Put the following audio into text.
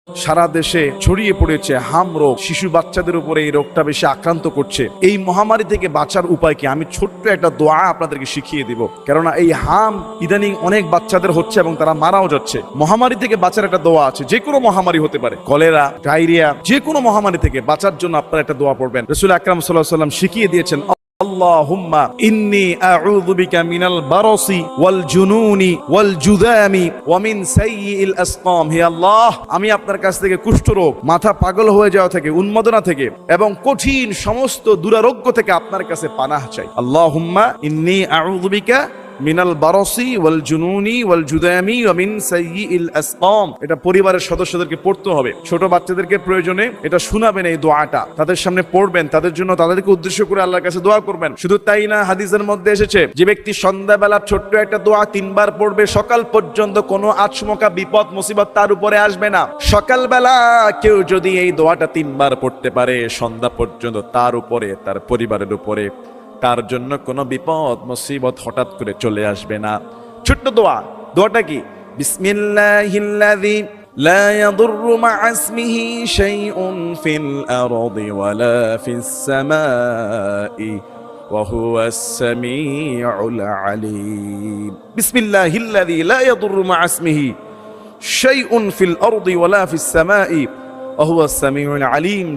সারা দেশে ছড়িয়ে পড়েছে হাম রোগ। শিশু বাচ্চাদের উপরে এই রোগটা বেশি আক্রান্ত করছে। এই মহামারী থেকে বাঁচার উপায় কি? আমি ছোট্ট একটা দোয়া আপনাদেরকে শিখিয়ে দিব, কেননা এই হাম ইদানিং অনেক বাচ্চাদের হচ্ছে এবং তারা মারাও যাচ্ছে। মহামারী থেকে বাঁচার একটা দোয়া আছে, যে কোনো মহামারী হতে পারে, কলেরা, ডায়রিয়া, যে কোনো মহামারী থেকে বাঁচার জন্য আপনারা একটা দোয়া পড়বেন। রাসূল আকরাম সাল্লাল্লাহু আলাইহি ওয়াসাল্লাম শিখিয়ে দিয়েছেন, আল্লাহুম্মা ইন্নী আউযু বিকা মিনাল বারসি ওয়াল জুনুনি ওয়াল জুযামি ওয়া মিন সাইয়্যিল আসকাম। হে আল্লাহ, আমি আপনার কাছ থেকে কুষ্ঠরোগ, মাথা পাগল হয়ে যাওয়া থেকে, উন্মাদনা থেকে এবং কঠিন সমস্ত দুরারোগ্য থেকে আপনার কাছে পানাহ চাই। আল্লাহুম্মা ইন্নী আউযু বিকা মিনাল বারসি ওয়াল জুনুনি ওয়াল জুদামি ওয়া মিন সাইয়্যিল আসকাম। এটা পরিবারের সদস্যদেরকে পড়তে হবে। ছোট বাচ্চাদেরকে প্রয়োজনে এটা শোনাবেন, এই দোয়াটা তাদের সামনে পড়বেন, তাদের জন্য তাদেরকে উদ্দেশ্য করে আল্লাহর কাছে দোয়া করবেন। শুধু তাই না, হাদিসের মধ্যে এসেছে যে ব্যক্তি সন্ধ্যাবেলা ছোট্ট একটা দোয়া 3 বার পড়বে, সকাল পর্যন্ত কোনো আচমকা বিপদ মুসিবত তার উপরে আসবে না। সকালবেলা কেউ যদি এই দোয়াটা 3 বার পড়তে পারে, সন্ধ্যা পর্যন্ত তার উপরে, তার পরিবারের উপরে, তার জন্য কোনো বিপদ মুসিবত হঠাৎ করে চলে আসবে না। ছোট্ট দোয়া, দোয়াটা কি? বিসমিল্লাহিল্লাযী লা ইয়াদুররু মা'a ইসমিহি শাইউন ফিল আরদি ওয়ালা ফিস সামাই ওয়া হুয়াস সামিউল আলীম। বিসমিল্লাহিল্লাযী লা ইয়াদুররু মা'a ইসমিহি শাইউন ফিল আরদি ওয়ালা ফিস সামাই ওয়া হুয়াস সামিউল আলীম।